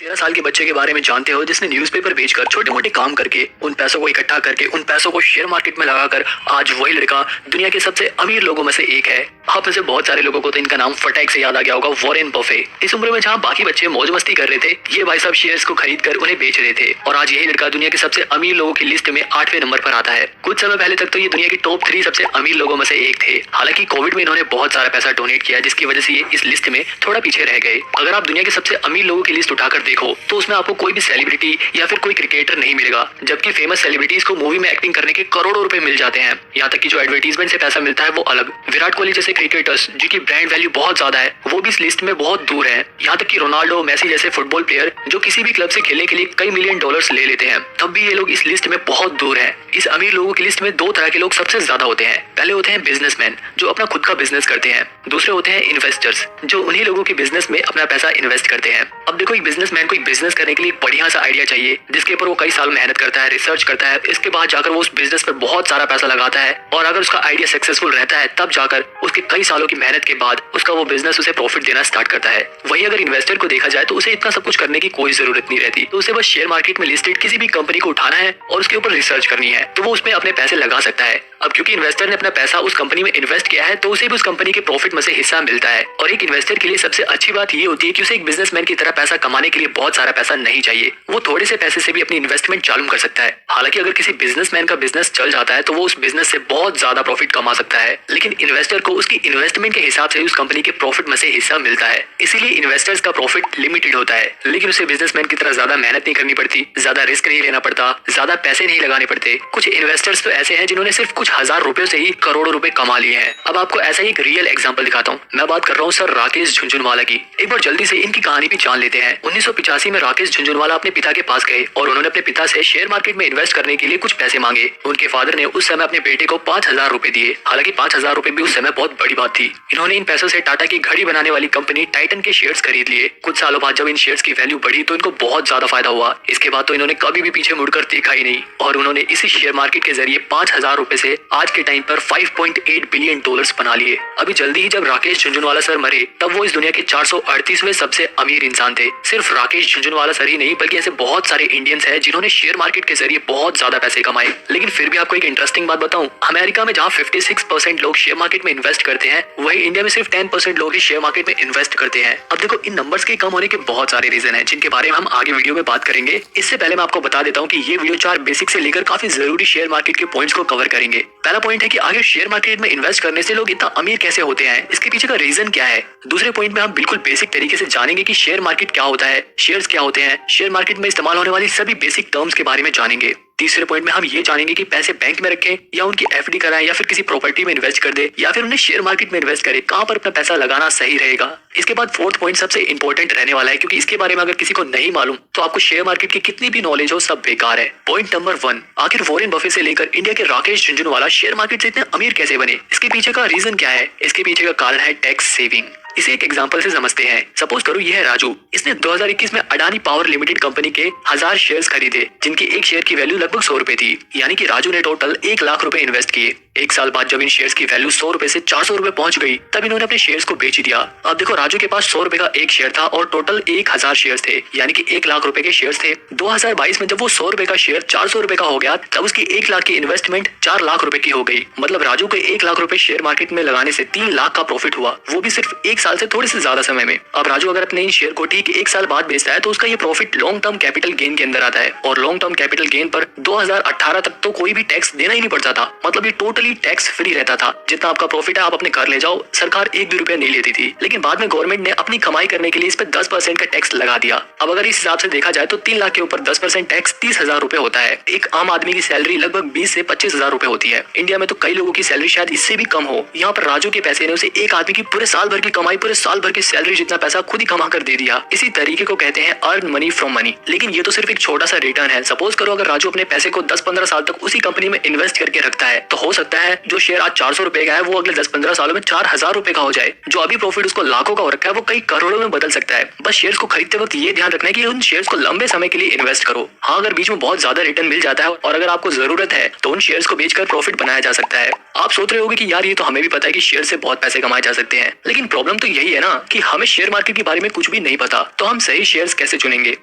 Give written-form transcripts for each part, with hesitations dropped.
13 साल के बच्चे के बारे में जानते हो जिसने न्यूज़पेपर बेचकर छोटे मोटे काम करके उन पैसों को इकट्ठा करके उन पैसों को शेयर मार्केट में लगाकर आज वही लड़का दुनिया के सबसे अमीर लोगों में से एक है। आप में से बहुत सारे लोगों को तो इनका नाम फटाक से याद आ गया होगा, वॉरेन बफे। इस उम्र में जहाँ बाकी बच्चे मौज मस्ती कर रहे थे, ये भाई साहब शेयर्स को खरीद कर उन्हें बेच रहे थे और आज यही लड़का दुनिया के सबसे अमीर लोगों की लिस्ट में 8वें नंबर पर आता है। कुछ समय पहले तक तो ये दुनिया की टॉप 3 सबसे अमीर लोगों में से एक थे। हालांकि कोविड में इन्होंने बहुत सारा पैसा डोनेट किया जिसकी वजह से ये इस लिस्ट में थोड़ा पीछे रह गए। अगर आप दुनिया के सबसे अमीर लोगों की लिस्ट उठाकर देखो तो उसमें आपको कोई भी सेलिब्रिटी या फिर कोई क्रिकेटर नहीं मिलेगा, जबकि फेमस सेलिब्रिटीज को मूवी में एक्टिंग करने के करोड़ों रुपए मिल जाते हैं। यहाँ तक कि जो एडवर्टीजमेंट से पैसा मिलता है वो अलग। विराट कोहली जैसे क्रिकेटर्स जिनकी ब्रांड वैल्यू बहुत ज्यादा है वो भी इस लिस्ट में बहुत दूर है। यहाँ तक कि रोनाल्डो, मेसी जैसे फुटबॉल प्लेयर जो किसी भी क्लब से खेलने के लिए कई मिलियन डॉलर्स ले लेते हैं, तब भी ये लोग इस लिस्ट में बहुत दूर है। इस अमीर लोगों की लिस्ट में 2 तरह के लोग सबसे ज्यादा होते हैं। पहले होते हैं बिजनेसमैन जो अपना खुद का बिजनेस करते हैं। दूसरे होते हैं इन्वेस्टर्स जो उन्हीं लोगों के बिजनेस में अपना पैसा इन्वेस्ट करते हैं। अब देखो, एक बिजनेसमैन को एक बिजनेस करने के लिए बढ़िया सा आइडिया चाहिए जिसके ऊपर वो कई साल मेहनत करता है, रिसर्च करता है। इसके बाद जाकर वो उस बिजनेस पर बहुत सारा पैसा लगाता है और अगर उसका आइडिया सक्सेसफुल रहता है तब जाकर उसके कई सालों की मेहनत के बाद उसका वो बिजनेस उसे प्रॉफिट देना स्टार्ट करता है। वही अगर इन्वेस्टर को देखा जाए तो उसे इतना सब कुछ करने की कोई जरूरत नहीं रहती। तो उसे बस शेयर मार्केट में लिस्टेड किसी भी कंपनी को उठाना है और उसके ऊपर रिसर्च करनी है तो वो उसमें अपने पैसे लगा सकता है। अब क्योंकि इन्वेस्टर ने अपना पैसा उस कंपनी में इन्वेस्ट किया है तो उसे भी उस कंपनी के प्रॉफिट में से हिस्सा मिलता है। और एक इन्वेस्टर के लिए सबसे अच्छी बात ये होती है कि उसे एक बिजनेसमैन की तरह पैसा कमाने के लिए बहुत सारा पैसा नहीं चाहिए। वो थोड़े से पैसे से भी अपनी इन्वेस्टमेंट चालू कर सकता है। हालांकि अगर किसी बिजनेसमैन का बिजनेस चल जाता है तो वो उस बिजनेस से बहुत ज्यादा प्रॉफिट कमा सकता है, लेकिन इन्वेस्टर को उसकी इन्वेस्टमेंट के हिसाब से उस कंपनी के प्रॉफिट में से हिस्सा मिलता है। इसीलिए इन्वेस्टर्स का प्रॉफिट लिमिटेड होता है, लेकिन उसे बिजनेसमैन की तरह ज्यादा मेहनत नहीं करनी पड़ती, ज्यादा रिस्क नहीं लेना पड़ता, ज्यादा पैसे नहीं लगाने पड़ते। कुछ इन्वेस्टर्स तो ऐसे हैं जिन्होंने सिर्फ कुछ हजार रुपए से ही करोड़ों रुपए कमा लिए हैं। अब आपको ऐसा ही एक रियल एग्जांपल दिखाता हूँ। मैं बात कर रहा हूँ सर राकेश झुनझुनवाला की। एक बार जल्दी से इनकी कहानी भी जान लेते हैं। 1985 में राकेश झुनझुनवाला अपने पिता के पास गए और उन्होंने अपने पिता से शेयर मार्केट में इन्वेस्ट करने के लिए कुछ पैसे मांगे। उनके फादर ने उस समय अपने बेटे को 5000 रुपए दिए। हालांकि 5000 रुपए भी उस समय बहुत बड़ी बात थी। इन्होंने इन पैसों से टाटा की घड़ी बनाने वाली कंपनी टाइटन के शेयर्स खरीद लिए। कुछ सालों बाद जब इन शेयर्स की वैल्यू बढ़ी तो इनको बहुत ज्यादा फायदा हुआ। इसके बाद तो इन्होंने कभी भी पीछे मुड़कर देखा ही नहीं और उन्होंने इसी शेयर मार्केट के जरिए 5000 रुपए से आज के टाइम पर 5.8 बिलियन डॉलर्स बना लिए। अभी जल्दी ही जब राकेश झुनझुनवाला सर मरे तब वो इस दुनिया के 438वें सबसे अमीर इंसान थे। सिर्फ राकेश झुनझुनवाला सर ही नहीं बल्कि ऐसे बहुत सारे इंडियंस हैं जिन्होंने शेयर मार्केट के जरिए बहुत ज्यादा पैसे कमाए। लेकिन फिर भी आपको एक इंटरेस्टिंग बात बताऊं, अमेरिका में जहाँ 56% लोग शेयर मार्केट में इन्वेस्ट करते हैं वही इंडिया में सिर्फ 10% लोग ही शेयर मार्केट में इन्वेस्ट करते हैं। अब देखो, इन नंबर्स के कम होने के बहुत सारे रीजन हैं जिनके बारे में हम आगे वीडियो में बात करेंगे। इससे पहले मैं आपको बता देता हूँ कि ये वीडियो 4 बेसिक से लेकर काफी जरूरी शेयर मार्केट के पॉइंट्स को कवर करेंगे। पहला पॉइंट है कि आगे शेयर मार्केट में इन्वेस्ट करने से लोग इतना अमीर कैसे होते हैं, इसके पीछे का रीजन क्या है। दूसरे पॉइंट में हम बिल्कुल बेसिक तरीके से जानेंगे कि शेयर मार्केट क्या होता है, शेयर्स क्या होते हैं, शेयर मार्केट में इस्तेमाल होने वाली सभी बेसिक टर्म्स के बारे में जानेंगे। तीसरे पॉइंट में हम ये जानेंगे कि पैसे बैंक में रखें या उनकी एफडी कराएं या फिर किसी प्रॉपर्टी में इन्वेस्ट कर दे या फिर उन्हें शेयर मार्केट में इन्वेस्ट करें, कहां पर अपना पैसा लगाना सही रहेगा। इसके बाद फोर्थ पॉइंट सबसे इंपॉर्टेंट रहने वाला है क्योंकि इसके बारे में अगर किसी को नहीं मालूम तो आपको शेयर मार्केट की कितनी भी नॉलेज हो सब बेकार है। पॉइंट नंबर 1, आखिर वॉरेन बफे से लेकर इंडिया के राकेश झुनझुनवाला शेयर मार्केट से इतने अमीर कैसे बने, इसके पीछे का रीजन क्या है। इसके पीछे का कारण है टैक्स सेविंग। इसे एक एग्जांपल से समझते हैं। सपोज करो ये है राजू, इसने 2021 में अडानी पावर लिमिटेड कंपनी के 1000 शेयर्स खरीदे जिनकी एक शेयर की वैल्यू लगभग 100 रुपए थी। यानी कि राजू ने टोटल 1 लाख रुपए इन्वेस्ट किए। एक साल बाद जब इन शेयर्स की वैल्यू 100 रुपए से 400 रुपए पहुंच गई तब इन्होंने अपने शेयर्स को बेच दिया। अब देखो, राजू के पास 100 रुपए का एक शेयर था और टोटल 1000 शेयर्स थे, यानी कि 1 लाख रुपए के शेयर्स थे। 2022 में जब वो 100 रुपए का शेयर 400 रुपए का हो गया तब उसकी 1 लाख की इन्वेस्टमेंट 4 लाख रुपए की हो गई। मतलब राजू के 1 लाख रुपए शेयर मार्केट में लगाने से 3 लाख का प्रॉफिट हुआ, वो भी सिर्फ 1 साल से थोड़े से ज्यादा समय में। अब राजू अगर अपने इन शेयर को ठीक 1 साल बाद बेचता है तो उसका ये profit long term capital gain के अंदर आता है और लॉन्ग टर्म कैपिटल गेन पर 2018 तक तो कोई भी टैक्स देना ही नहीं पड़ता था। मतलब ये टोटली टैक्स फ्री रहता था। जितना आपका प्रॉफिट है आप अपने घर ले जाओ, सरकार 1 भी रुपया नहीं लेती थी। लेकिन बाद में गवर्नमेंट ने अपनी कमाई करने के लिए इस पे 10% का टैक्स लगा दिया। अब अगर इस हिसाब से देखा जाए तो 3 लाख के ऊपर 10% टैक्स 30,000 रुपए होता है। एक आम आदमी की सैलरी लगभग 20 से 25,000 रुपए होती है। इंडिया में तो कई लोगों की सैलरी शायद इससे भी कम हो। यहाँ पर राजू के पैसे ने उसे एक आदमी की पूरे साल भर की कमाई, पूरे साल भर की सैलरी जितना पैसा खुद ही कमा कर दे दिया। इसी तरीके को कहते हैं अर्न मनी फ्रॉम मनी। लेकिन ये तो सिर्फ एक छोटा सा रिटर्न है। सपोज करो अगर राजू अपने पैसे को 10-15 साल तक उसी कंपनी में इन्वेस्ट करके रखता है तो हो सकता है जो शेयर आज 400 रुपए का है वो अगले 10-15 सालों में 4000 रुपए का हो जाए। जो अभी प्रॉफिट उसको लाखों का हो रखा है वो कई करोड़ों में बदल सकता है। बस शेयर्स को खरीदते वक्त ये ध्यान रखना है कि उन शेयर्स को लंबे समय के लिए इन्वेस्ट करो। हाँ, अगर बीच में बहुत ज्यादा रिटर्न मिल जाता है और अगर आपको जरूरत है तो उन शेयर्स को बेचकर प्रॉफिट बनाया जा सकता है। आप सोच रहे होगे कि यार ये तो हमें भी पता है कि शेयर से बहुत पैसे कमाए जा सकते हैं, लेकिन प्रॉब्लम तो यही है ना कि हमें शेयर मार्केट के बारे में कुछ भी नहीं पता, तो हम सही शेयर्स कैसे चुनेंगे।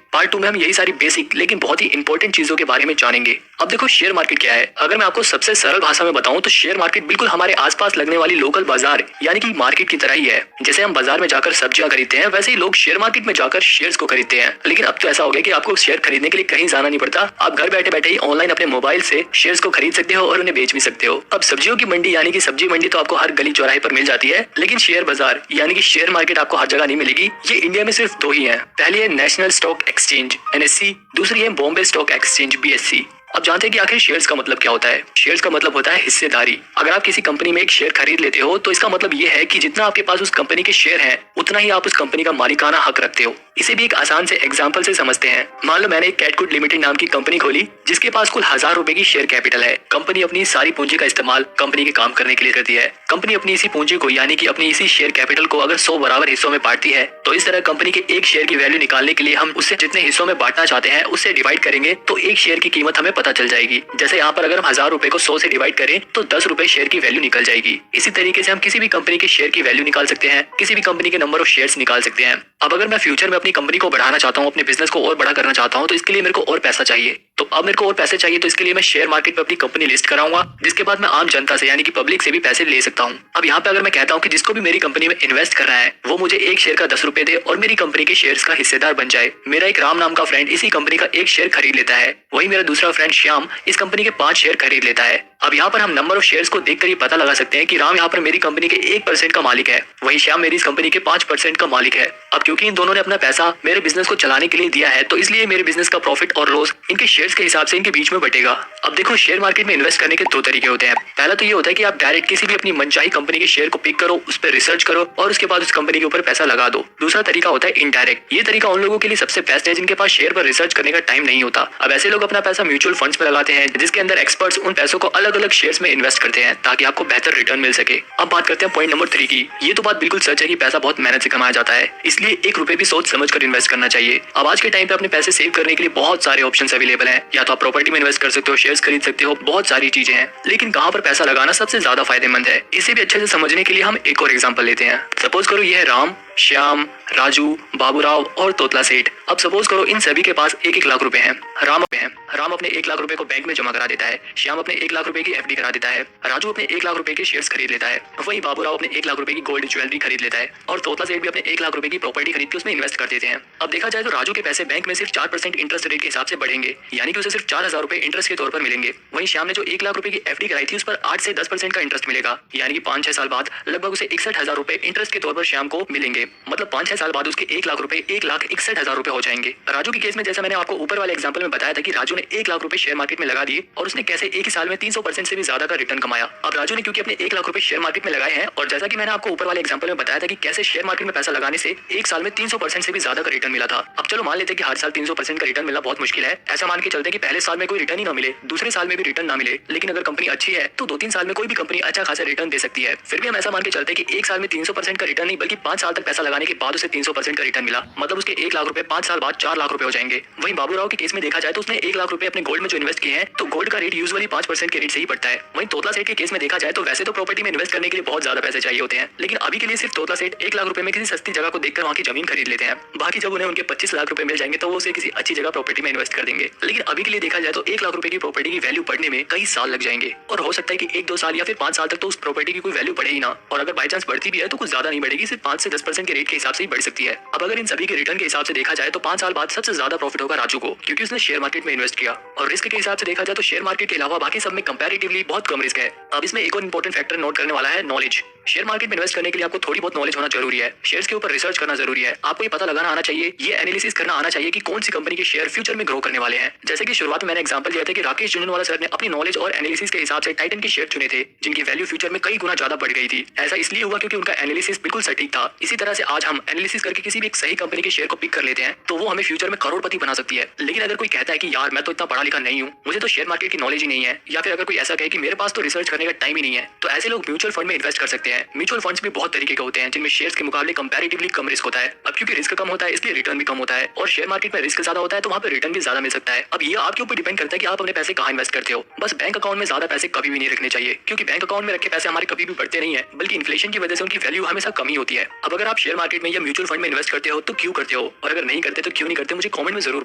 पार्ट 2 में हम यही सारी बेसिक लेकिन बहुत ही इंपॉर्टेंट चीजों के बारे में जानेंगे। अब देखो शेयर मार्केट क्या है। अगर मैं आपको सबसे सरल भाषा में बताऊं तो शेयर मार्केट बिल्कुल हमारे आसपास लगने वाली लोकल बाजार यानी कि मार्केट की तरह ही है। जैसे हम बाजार में जाकर सब्जियां खरीदते हैं, वैसे ही लोग शेयर मार्केट में जाकर शेयर्स को खरीदते हैं। लेकिन अब तो ऐसा हो गया कि आपको शेयर खरीदने के लिए कहीं जाना नहीं पड़ता, आप घर बैठे बैठे ही ऑनलाइन अपने मोबाइल से शेयर्स को खरीद सकते हो और उन्हें बेच भी सकते हो। अब सब्जियों की मंडी यानी कि सब्जी मंडी तो आपको हर गली चौराहे पर मिल जाती है, लेकिन शेयर बाजार यानी कि शेयर मार्केट आपको हर जगह नहीं मिलेगी। ये इंडिया में सिर्फ 2 ही है। पहली है नेशनल स्टॉक एक्सचेंज NSE, दूसरी है बॉम्बे स्टॉक एक्सचेंज BSE। अब जानते हैं कि आखिर शेयर्स का मतलब क्या होता है। शेयर्स का मतलब होता है हिस्सेदारी। अगर आप किसी कंपनी में एक शेयर खरीद लेते हो तो इसका मतलब ये है कि जितना आपके पास उस कंपनी के शेयर हैं, उतना ही आप उस कंपनी का मालिकाना हक रखते हो। इसे भी एक आसान से एग्जांपल से समझते हैं। मान लो मैंने एक कैटगुड लिमिटेड नाम की कंपनी खोली, जिसके पास कुल 1000 रुपए की शेयर कैपिटल है। कंपनी अपनी सारी पूंजी का इस्तेमाल कंपनी के काम करने के लिए करती है। कंपनी अपनी इसी पूंजी को यानी कि अपनी इसी शेयर कैपिटल को अगर 100 बराबर हिस्सों में बांटती है, तो इस तरह कंपनी के एक शेयर की वैल्यू निकालने के लिए हम उससे जितने हिस्सों में बांटना चाहते हैं उससे डिवाइड करेंगे तो एक शेयर की कीमत हमें पता चल जाएगी। जैसे यहाँ पर अगर हम 1000 रुपए को 100 से डिवाइड करें तो 10 रुपए शेयर की वैल्यू निकल जाएगी। इसी तरीके से हम किसी भी कंपनी के शेयर की वैल्यू निकाल सकते हैं, किसी भी कंपनी के नंबर ऑफ शेयर्स निकाल सकते हैं। अब अगर मैं फ्यूचर में अपनी कंपनी को बढ़ाना चाहता हूँ, अपने बिजनेस को और बड़ा करना चाहता हूँ, तो इसके लिए मेरे को और पैसा चाहिए। तो अब मेरे को और पैसे चाहिए, तो इसके लिए मैं शेयर मार्केट पे अपनी कंपनी लिस्ट कराऊंगा, जिसके बाद मैं आम जनता से यानी कि पब्लिक से भी पैसे ले सकता हूँ। अब यहाँ पे अगर मैं कहता हूँ कि जिसको भी मेरी कंपनी में इन्वेस्ट कर रहा है वो मुझे एक शेयर का 10 रुपए दे और मेरी कंपनी के शेयर्स का हिस्सेदार बन जाए। मेरा एक राम नाम का फ्रेंड इसी कंपनी का एक शेयर खरीद लेता है, वही मेरा दूसरा फ्रेंड श्याम इस कंपनी के 5 शेयर खरीद लेता है। अब यहाँ पर हम नंबर ऑफ शेयर्स को देखकर ये पता लगा सकते हैं कि राम यहाँ पर मेरी कंपनी के 1% का मालिक है, वही श्याम मेरी इस कंपनी के 5% का मालिक है। अब क्योंकि इन दोनों ने अपना पैसा मेरे बिजनेस को चलाने के लिए दिया है, तो इसलिए मेरे बिजनेस का प्रॉफिट और लॉस इनके शेयर्स के हिसाब से इनके बीच में बटेगा। अब देखो शेयर मार्केट में इन्वेस्ट करने के 2 तरीके होते हैं। पहला तो ये होता है कि आप डायरेक्ट किसी भी अपनी मनचाही कंपनी के शेयर को पिक करो, उस पर रिसर्च करो और उसके बाद उस कंपनी के ऊपर पैसा लगा दो। दूसरा तरीका होता है इनडायरेक्ट। ये तरीका उन लोगों के लिए सबसे बेस्ट है जिनके पास शेयर पर रिसर्च करने का टाइम नहीं होता। अब ऐसे लोग अपना पैसा म्यूचुअल फंड्स में लगाते हैं, जिसके अंदर एक्सपर्ट्स उन पैसों को अलग अलग शेयर्स में इन्वेस्ट करते हैं ताकि आपको बेहतर रिटर्न मिल सके। अब बात करते हैं पॉइंट नंबर 3 की। ये तो बात बिल्कुल सच है कि पैसा बहुत मेहनत से कमाया जाता है, इसलिए 1 रुपए भी सोच समझ कर इन्वेस्ट करना चाहिए। अब आज के टाइम पे अपने पैसे सेव करने के लिए बहुत सारे ऑप्शन अवेलेबल हैं। या तो आप प्रॉपर्टी में इन्वेस्ट कर सकते हो, शेयर्स खरीद सकते हो, बहुत सारी चीजें हैं। लेकिन कहाँ पर पैसा लगाना सबसे ज्यादा फायदेमंद है, इसे भी अच्छे से समझने के लिए हम एक और एग्जांपल लेते हैं। सपोज करो ये है राम, श्याम, राजू, बाबूराव और तोतला सेठ। अब सपोज करो इन सभी के पास 1-1 लाख रुपए हैं। राम अपने 1 लाख रुपए को बैंक में जमा करा देता है, श्याम अपने 1 लाख रुपए की FD करा देता है, राजू अपने 1 लाख रुपए के शेयर्स खरीद लेता है, वहीं बाबूराव अपने 1 लाख रुपए की गोल्ड ज्वेलरी खरीद लेता है और तोतला सेठ भी अपने 1 लाख रुपए की प्रॉपर्टी खरीद के उसमें इन्वेस्ट कर देते हैं। अब देखा जाए तो राजू के पैसे बैंक में सिर्फ 4% इंटरेस्ट रेट के हिसाब से बढ़ेंगे, यानी कि उसे सिर्फ 4000 रुपए इंटरेस्ट के तौर पर मिलेंगे। वहीं श्याम ने जो 1 लाख रुपए की FD कराई थी उस पर 8 से 10% का इंटरेस्ट मिलेगा, यानी कि 5-6 साल बाद लगभग उसे 61,000 रुपए इंटरेस्ट के तौर पर श्याम को मिलेंगे। मतलब 5-6 साल बाद उसके 1 लाख रुपए 1,61,000 रुपए हो जाएंगे। राजू के केस में जैसा मैंने आपको ऊपर वाले एग्जांपल में बताया था कि राजू ने 1 लाख रुपए शेयर मार्केट में लगा दिए और उसने कैसे एक ही साल में 300% से भी ज्यादा का रिटर्न कमाया। अब राजू ने क्योंकि अपने 1 लाख रुपए शेयर मार्केट में लगाए हैं और जैसा कि मैंने आपको ऊपर वाले एग्जांपल में बताया था कि कैसे शेयर मार्केट में पैसा लगाने से एक साल में 300% से भी ज्यादा का रिटर्न मिला था। अब चलो मान लेते हैं कि हर साल 300% का रिटर्न मिलना बहुत मुश्किल है। ऐसा मान के चलते हैं कि पहले साल में कोई रिटर्न ही ना मिले, दूसरे साल में भी रिटर्न ना मिले, लेकिन अगर कंपनी अच्छी है तो 2-3 साल में कोई भी कंपनी अच्छा खासा रिटर्न दे सकती है। फिर भी हम ऐसा मान के चलते हैं कि एक साल में 300% का रिटर्न नहीं बल्कि 5 साल तक पैसा लगाने के बाद उसे 300% का रिटर्न मिला। मतलब उसके 1 लाख रुपए 5 साल बाद 4 लाख रुपए हो जाएंगे। वहीं बाबूराव के केस में देखा जाए तो उसने 1 लाख रुपए अपने गोल्ड में जो इन्वेस्ट किए हैं तो गोल्ड का रेट यूजुअली 5% के रेट से ही पड़ता है। वहीं तोतला सेठ के केस में देखा जाए तो वैसे तो प्रॉपर्टी में इन्वेस्ट करने के लिए बहुत ज्यादा पैसे चाहिए होते हैं, लेकिन अभी के लिए सिर्फ तोतला सेठ 1 लाख रुपए में किसी सस्ती जगह को देखकर वहाँ की जमीन खरीद लेते हैं। बाकी जब उन्हें उनके 25 लाख रुपए मिल जाएंगे तो वो उसे किसी अच्छी जगह प्रॉपर्टी में इन्वेस्ट कर देंगे। लेकिन अभी के लिए देखा जाए तो 1 लाख रुपए की प्रॉपर्टी की वैल्यू बढ़ने में कई साल लग जाएंगे और हो सकता है कि 1-2 साल या फिर 5 साल तक तो उस प्रॉपर्टी की कोई वैल्यू बढ़े ही ना, और अगर बाई चांस बढ़ती भी है तो कुछ ज्यादा नहीं बढ़ेगी, सिर्फ 5 से 10% के रेट के हिसाब से ही बढ़ सकती है। अब अगर इन सभी के रिटर्न के हिसाब से देखा जाए तो 5 साल बाद सबसे ज्यादा प्रॉफिट होगा राजू को, क्योंकि उसने शेयर मार्केट में इन्वेस्ट किया। और रिस्क के हिसाब से देखा जाए तो शेयर मार्केट के अलावा बाकी सब में कंपैरेटिवली बहुत कम रिस्क है। अब इसमें एक और इंपॉर्टेंट फैक्टर नोट करने वाला है, नॉलेज। शेयर मार्केट में इन्वेस्ट करने के लिए आपको थोड़ी बहुत नॉलेज होना जरूरी है। शेयर्स के ऊपर रिसर्च करना जरूरी है। आपको ये पता लगाना आना चाहिए, ये एनालिसिस करना आना चाहिए कि कौन सी कंपनी के शेयर फ्यूचर में ग्रो करने वाले हैं। जैसे कि शुरुआत में मैंने एग्जांपल दिया था कि राकेश झुनझुनवाला सर ने अपनी नॉलेज और एनालिसिस के हिसाब से टाइटन के शेयर चुने थे, जिनकी वैल्यू फ्यूचर में कई गुना ज्यादा बढ़ गई थी। ऐसा इसलिए हुआ क्योंकि उनका एनालिसिस बिल्कुल सटीक था। इसी तरह से आज हम एनालिसिस करके किसी भी एक सही कंपनी के शेयर को पिक कर लेते हैं तो वो हमें फ्यूचर में करोड़पति बना सकती है। लेकिन अगर कोई कहता है कि यार मैं तो इतना पढ़ा लिखा नहीं हूँ, मुझे तो शेयर मार्केट की नॉलेज ही नहीं है, या फिर अगर कोई ऐसा कहे कि मेरे पास तो रिसर्च करने का टाइम ही नहीं है, तो ऐसे लोग म्यूचुअल फंड में इन्वेस्ट कर सकते हैं। म्यूचुअल फंड्स भी बहुत तरीके के होते हैं जिनमें शेयर्स के मुकाबले कंपैरेटिवली कम रिस्क होता है। अब क्योंकि रिस्क कम होता है इसलिए रिटर्न भी कम होता है, और शेयर मार्केट में रिस्क ज्यादा होता है तो वहाँ पे रिटर्न भी ज्यादा मिल सकता है। अब ये आपके ऊपर डिपेंड करता है कि आप अपने पैसे कहाँ इन्वेस्ट करते हो। बस बैंक अकाउंट में ज्यादा पैसे कभी भी नहीं रखने चाहिए, क्योंकि बैंक अकाउंट में रखे पैसे हमारे कभी भी बढ़ते नहीं है, बल्कि इन्फ्लेशन की वजह से उनकी वैल्यू हमेशा कमी होती है। अब अगर आप शेयर मार्केट में या म्यूचुअल फंड में इन्वेस्ट करते हो तो क्यों करते हो, और अगर नहीं करते तो क्यों नहीं करते, मुझे कमेंट में जरूर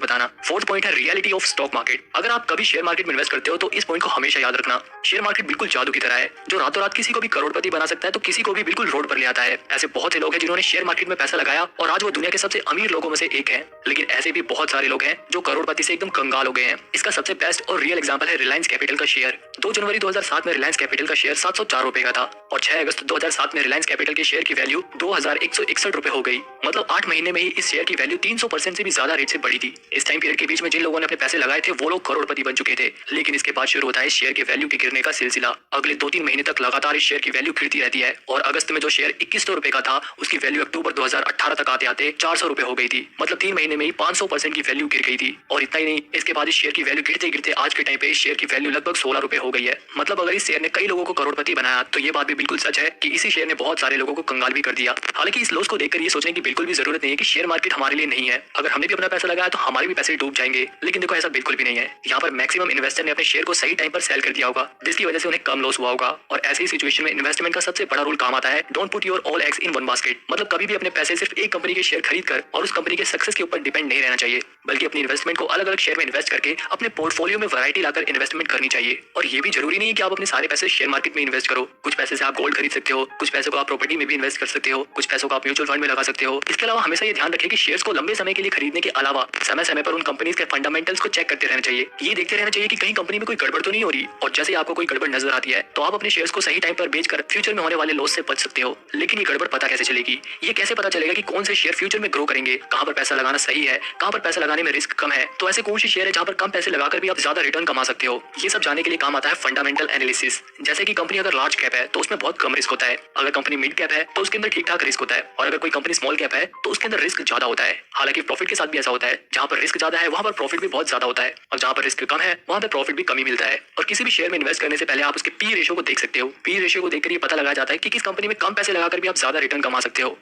बताना। फोर्थ पॉइंट है रियलिटी ऑफ स्टॉक मार्केट। अगर आप कभी शेयर मार्केट में इन्वेस्ट करते हो तो इस पॉइंट को हमेशा याद रखना। शेयर मार्केट बिल्कुल जादू की तरह है, जो रातों रात किसी को भी करोड़पति बना सकता है तो किसी को भी बिल्कुल रोड पर ले आता है। ऐसे बहुत से लोग हैं जिन्होंने शेयर मार्केट में पैसा लगाया और आज वो दुनिया के सबसे अमीर लोगों में से एक है। लेकिन ऐसे भी बहुत सारे लोग हैं जो करोड़पति से एकदम कंगाल हो गए हैं। इसका सबसे बेस्ट और रियल एग्जांपल है रिलायंस कैपिटल का शेयर। 2 जनवरी 2007 में रिलायंस कैपिटल का शेयर 704 रुपए का था, और 6 अगस्त 2007 में रिलायंस कैपिटल के शेयर की वैल्यू 2161 रुपए हो गई। मतलब 8 महीने में ही इस शेयर की वैल्यू 300% से भी ज्यादा रेट से बढ़ी थी। इस टाइम पीरियड के बीच में जिन लोगों ने अपने पैसे लगाए थे वो लोग करोड़पति बन चुके थे। लेकिन इसके बाद शुरू होता है शेयर के वैल्यू के गिरने का सिलसिला। अगले 2-3 महीने तक लगातार इस शेयर की वैल्यू गिरती रहती है, और अगस्त में जो शेयर 2100 रुपए का था उसकी वैल्यू अक्टूबर 2018 तक आते आते 400 रुपए हो गई थी। मतलब 3 महीने में ही 500% की वैल्यू गिर गई थी। और इतना ही नहीं, इसके बाद इस शेयर की वैल्यू गिरते गिरते आज के टाइम पे इस शेयर की वैल्यू लगभग 16 रुपए हो गई है। मतलब अगर इस शेयर ने कई लोगों को करोड़पति बनाया तो ये बात भी बिल्कुल सच है कि इसी शेयर ने बहुत सारे लोगों को कंगाल भी कर दिया। हालांकि इस लॉस को देखकर ये सोचने की बिल्कुल भी जरूरत नहीं है कि शेयर मार्केट हमारे लिए नहीं है। अगर हमने भी अपना पैसा लगाया तो हमारे भी पैसे डूब जाएंगे। लेकिन देखो ऐसा बिल्कुल भी नहीं है। यहाँ पर मैक्सिमम इन्वेस्टर ने अपने शेयर को सही टाइम पर सेल कर दिया होगा, जिसकी वजह से उन्हें कम लॉस हुआ होगा। और ऐसी सिचुएशन में इन्वेस्टमेंट का सबसे बड़ा रूल काम आता है, don't put your all eggs in one basket. मतलब कभी भी अपने पैसे सिर्फ एक कंपनी के शेयर खरीद कर और उस कंपनी के सक्सेस के ऊपर डिपेंड नहीं रहना चाहिए, बल्कि अपनी इन्वेस्टमेंट को अलग अलग शेयर में इन्वेस्ट करके अपने पोर्टफोलियो में वैरायटी लाकर इन्वेस्टमेंट करनी चाहिए। और ये भी जरूरी नहीं है कि आप अपने सारे पैसे शेयर मार्केट में इन्वेस्ट करो। कुछ पैसे से आप गोल्ड खरीद सकते हो, कुछ पैसों को आप प्रॉपर्टी में भी इन्वेस्ट कर सकते हो, कुछ पैसों को आप म्यूचुअल फंड में लगा सकते हो। इसके अलावा हमेशा ये ध्यान रखें कि शेयर्स को लंबे समय के लिए खरीदने के अलावा समय समय पर उन कंपनीज के फंडामेंटल्स को चेक करते रहना चाहिए। ये देखते रहना चाहिए कि कहीं कंपनी में कोई गड़बड़ तो नहीं हो रही, और जैसे आपको कोई गड़बड़ नजर आती है तो आप अपने शेयर्स को सही टाइम पर बेचकर फ्यूचर में होने वाले लॉस से बच सकते हो। लेकिन ये गड़बड़ पता कैसे चलेगी? ये कैसे पता चलेगा कि कौन से शेयर फ्यूचर में ग्रो करेंगे, कहां पर पैसा लगाना सही है, कहां पर पैसा लगाने में रिस्क कम है? तो ऐसे कौन से शेयर है जहां पर कम पैसे लगाकर भी आप ज्यादा रिटर्न कमा सकते हो? ये सब जानने के लिए काम आता है फंडामेंटल एनालिसिस। जैसे कि कंपनी अगर लार्ज कैप है तो उसमें बहुत कम रिस्क होता है, अगर कंपनी मिड कैप है तो उसके अंदर ठीक ठाक रिस्क होता है, और अगर कोई कंपनी स्मॉल कैप है तो उसके अंदर रिस्क ज्यादा होता है। हालांकि प्रॉफिट के साथ भी ऐसा होता है, जहां पर रिस्क ज्यादा है वहां पर प्रॉफिट भी बहुत ज्यादा होता है, और जहां पर रिस्क कम है वहां पर प्रॉफिट भी कम ही मिलता है। और किसी भी शेयर में इन्वेस्ट करने से पहले आप उसके पी रेशियो को देख सकते हो। पी रेशियो को देखकर ये पता लगाया जाता है कि किस कंपनी में कम पैसे लगाकर भी आप ज्यादा रिटर्न कमा सकते हो।